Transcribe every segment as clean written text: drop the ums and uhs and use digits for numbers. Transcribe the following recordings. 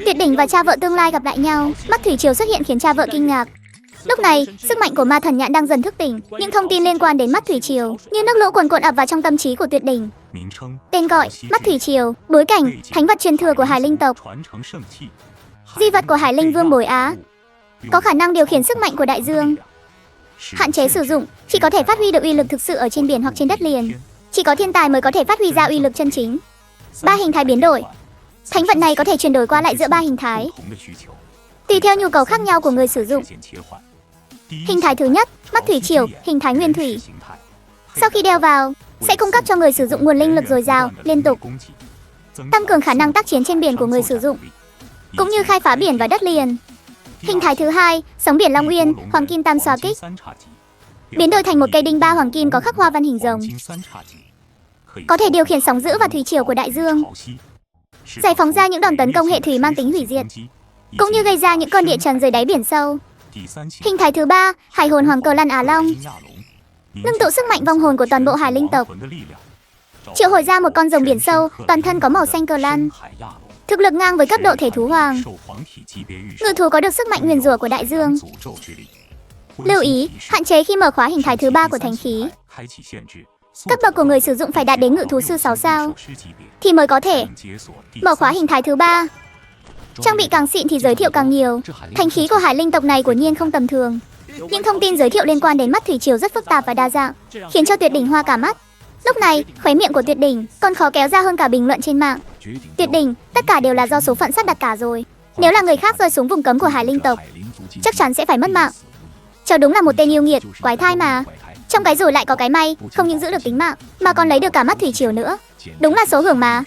Tuyệt đỉnh và cha vợ tương lai gặp lại nhau. Mắt thủy triều xuất hiện khiến cha vợ kinh ngạc. Lúc này, sức mạnh của ma thần nhãn đang dần thức tỉnh. Những thông tin liên quan đến mắt thủy triều như nước lũ cuồn cuộn ập vào trong tâm trí của Tuyệt đỉnh. Tên gọi: mắt thủy triều. Bối cảnh: thánh vật truyền thừa của Hải Linh tộc. Di vật của Hải Linh Vương Bồi Á. Có khả năng điều khiển sức mạnh của đại dương. Hạn chế sử dụng: chỉ có thể phát huy được uy lực thực sự ở trên biển hoặc trên đất liền. Chỉ có thiên tài mới có thể phát huy ra uy lực chân chính. 3 hình thái biến đổi. Thánh vật này có thể chuyển đổi qua lại giữa 3 hình thái, tùy theo nhu cầu khác nhau của người sử dụng. Hình thái thứ nhất, mắt thủy triều, hình thái nguyên thủy. Sau khi đeo vào, sẽ cung cấp cho người sử dụng nguồn linh lực dồi dào, liên tục, tăng cường khả năng tác chiến trên biển của người sử dụng, cũng như khai phá biển và đất liền. Hình thái thứ hai, sóng biển Long Uyên, hoàng kim tam xoa kích. Biến đổi thành một cây đinh 3 hoàng kim có khắc hoa văn hình rồng. Có thể điều khiển sóng dữ và thủy triều của đại dương, giải phóng ra những đòn tấn công hệ thủy mang tính hủy diệt, cũng như gây ra những cơn địa chấn dưới đáy biển sâu. Hình thái thứ ba, hải hồn hoàng cờ lăn Á Long. Ngưng tụ sức mạnh vong hồn của toàn bộ Hải Linh tộc, triệu hồi ra một con rồng biển sâu, toàn thân có màu xanh cờ lăn, thực lực ngang với cấp độ thể thú hoàng. Ngự thú có được sức mạnh nguyền rủa của đại dương. Lưu ý, hạn chế khi mở khóa hình thái thứ ba của thánh khí. Cấp bậc của người sử dụng phải đạt đến ngự thú sư 6 sao thì mới có thể mở khóa hình thái thứ ba. Trang bị càng xịn thì giới thiệu càng nhiều. Thánh khí của Hải Linh tộc này của nhiên không tầm thường. Những thông tin giới thiệu liên quan đến mắt thủy triều rất phức tạp và đa dạng, khiến cho Tuyệt đỉnh hoa cả mắt. Lúc này, khóe miệng của Tuyệt đỉnh còn khó kéo ra hơn cả bình luận trên mạng. Tuyệt đỉnh, tất cả đều là do số phận sắp đặt cả rồi. Nếu là người khác rơi xuống vùng cấm của Hải Linh tộc, chắc chắn sẽ phải mất mạng. Cháu đúng là một tên yêu nghiệt, quái thai mà. Trong cái rủi lại có cái may, không những giữ được tính mạng mà còn lấy được cả mắt thủy triều nữa. Đúng là số hưởng mà.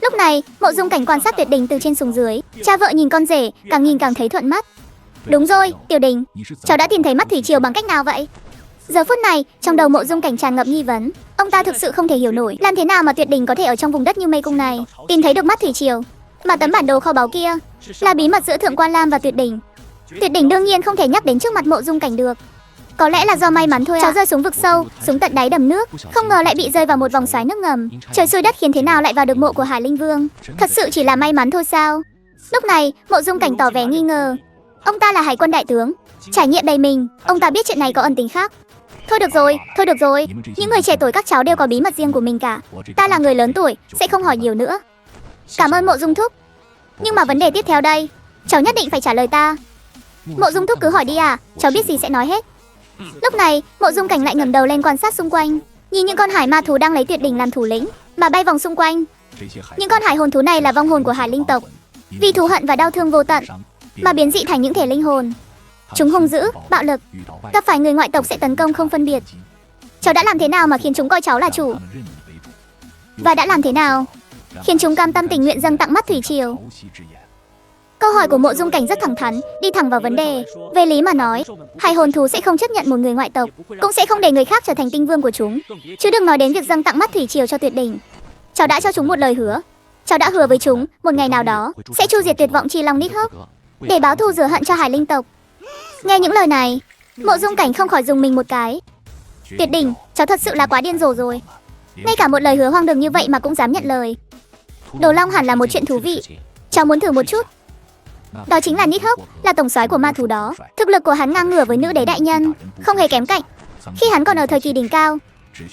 Lúc này, Mộ Dung Cảnh quan sát Tuyệt đỉnh từ trên xuống dưới. Cha vợ nhìn con rể, càng nhìn càng thấy thuận mắt. Đúng rồi, Tiểu Đình, cháu đã tìm thấy mắt thủy triều bằng cách nào vậy? Giờ phút này, trong đầu Mộ Dung Cảnh tràn ngập nghi vấn. Ông ta thực sự không thể hiểu nổi, làm thế nào mà Tuyệt đỉnh có thể ở trong vùng đất như mê cung này tìm thấy được mắt thủy triều. Mà tấm bản đồ kho báu kia là bí mật giữa Thượng Quan Lam và Tuyệt đỉnh. Tuyệt đỉnh đương nhiên không thể nhắc đến trước mặt Mộ Dung Cảnh được. Có lẽ là do may mắn thôi. Cháu rơi xuống vực sâu, xuống tận đáy đầm nước, không ngờ lại bị rơi vào một vòng xoáy nước ngầm. Trời xui đất khiến thế nào lại vào được mộ của Hải Linh Vương? Thật sự chỉ là may mắn thôi sao? Lúc này, Mộ Dung Cảnh tỏ vẻ nghi ngờ. Ông ta là hải quân đại tướng, trải nghiệm đầy mình, ông ta biết chuyện này có ẩn tính khác. Thôi được rồi, những người trẻ tuổi các cháu đều có bí mật riêng của mình cả. Ta là người lớn tuổi, sẽ không hỏi nhiều nữa. Cảm ơn Mộ Dung thúc. Nhưng mà vấn đề tiếp theo đây, cháu nhất định phải trả lời ta. Mộ Dung thúc cứ hỏi đi à, cháu biết gì sẽ nói hết. Lúc này, Mộ Dung Cảnh lại ngẩng đầu lên quan sát xung quanh, nhìn những con hải ma thú đang lấy Tuyệt đỉnh làm thủ lĩnh mà bay vòng xung quanh. Những con hải hồn thú này là vong hồn của Hải Linh tộc, vì thù hận và đau thương vô tận mà biến dị thành những thể linh hồn. Chúng hung dữ, bạo lực, gặp phải người ngoại tộc sẽ tấn công không phân biệt. Cháu đã làm thế nào mà khiến chúng coi cháu là chủ? Và đã làm thế nào khiến chúng cam tâm tình nguyện dâng tặng mắt thủy triều? Câu hỏi của Mộ Dung Cảnh rất thẳng thắn, đi thẳng vào vấn đề. Về lý mà nói, hải hồn thú sẽ không chấp nhận một người ngoại tộc, cũng sẽ không để người khác trở thành tinh vương của chúng, chứ đừng nói đến việc dâng tặng mắt thủy triều cho Tuyệt đỉnh. Cháu đã cho chúng một lời hứa. Cháu đã hứa với chúng, một ngày nào đó sẽ chu diệt tuyệt vọng Chi Long Nít Hốc, để báo thù rửa hận cho Hải Linh tộc. Nghe những lời này, Mộ Dung Cảnh không khỏi dùng mình một cái. Tuyệt đỉnh, cháu thật sự là quá điên rồ rồi. Ngay cả một lời hứa hoang đường như vậy mà cũng dám nhận lời. Đồ Long hẳn là một chuyện thú vị. Cháu muốn thử một chút. Đó chính là Nít Hốc, là tổng soái của ma thú đó. Thực lực của hắn ngang ngửa với nữ đế đại nhân, không hề kém cạnh. Khi hắn còn ở thời kỳ đỉnh cao,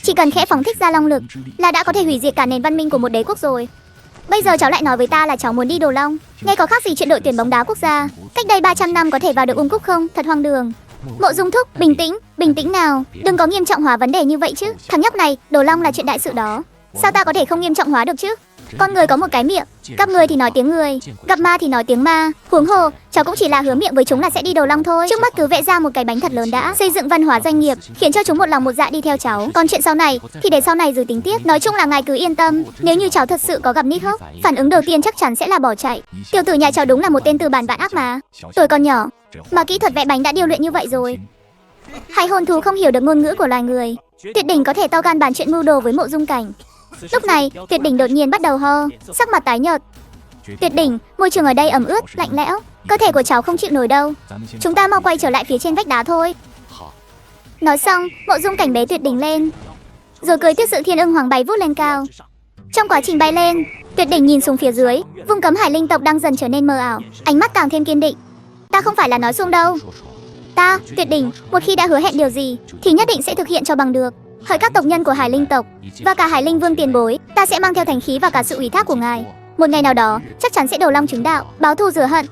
chỉ cần khẽ phóng thích ra long lực là đã có thể hủy diệt cả nền văn minh của một đế quốc rồi. Bây giờ cháu lại nói với ta là cháu muốn đi Đồ Long, nghe có khác gì chuyện đội tuyển bóng đá quốc gia cách đây 300 năm có thể vào được Cúc không? Thật hoang đường. Mộ Dung thúc, bình tĩnh nào, đừng có nghiêm trọng hóa vấn đề như vậy chứ. Thằng nhóc này, Đồ Long là chuyện đại sự đó, sao ta có thể không nghiêm trọng hóa được chứ? Con người có một cái miệng, gặp người thì nói tiếng người, gặp ma thì nói tiếng ma. Huống hồ, cháu cũng chỉ là hứa miệng với chúng là sẽ đi Đồ Long thôi. Trước mắt cứ vẽ ra một cái bánh thật lớn đã, xây dựng văn hóa doanh nghiệp, khiến cho chúng một lòng một dạ đi theo cháu. Còn chuyện sau này thì để sau này rồi tính tiếp. Nói chung là ngài cứ yên tâm, nếu như cháu thật sự có gặp Nít Hốc, phản ứng đầu tiên chắc chắn sẽ là bỏ chạy. Tiểu tử nhà cháu đúng là một tên tư bản vạn ác mà. Tuổi còn nhỏ mà kỹ thuật vẽ bánh đã điêu luyện như vậy rồi. Hải hồn thú không hiểu được ngôn ngữ của loài người. Tuyệt đỉnh có thể to gan bàn chuyện mưu đồ với Mộ Dung Cảnh. Lúc này, Tuyệt đỉnh đột nhiên bắt đầu ho, sắc mặt tái nhợt. Tuyệt đỉnh, môi trường ở đây ẩm ướt, lạnh lẽo, cơ thể của cháu không chịu nổi đâu. Chúng ta mau quay trở lại phía trên vách đá thôi. Nói xong, Mộ Dung Cảnh bế Tuyệt đỉnh lên, rồi cưỡi Tuyết Sự Thiên Ưng Hoàng bay vút lên cao. Trong quá trình bay lên, Tuyệt đỉnh nhìn xuống phía dưới, vùng cấm hải linh tộc đang dần trở nên mờ ảo, ánh mắt càng thêm kiên định. Ta không phải là nói suông đâu. Ta, Tuyệt đỉnh, một khi đã hứa hẹn điều gì thì nhất định sẽ thực hiện cho bằng được. Hỡi các tộc nhân của hải linh tộc và cả hải linh vương tiền bối, ta sẽ mang theo thành khí và cả sự ủy thác của ngài. Một ngày nào đó, chắc chắn sẽ đầu long chứng đạo, báo thù rửa hận.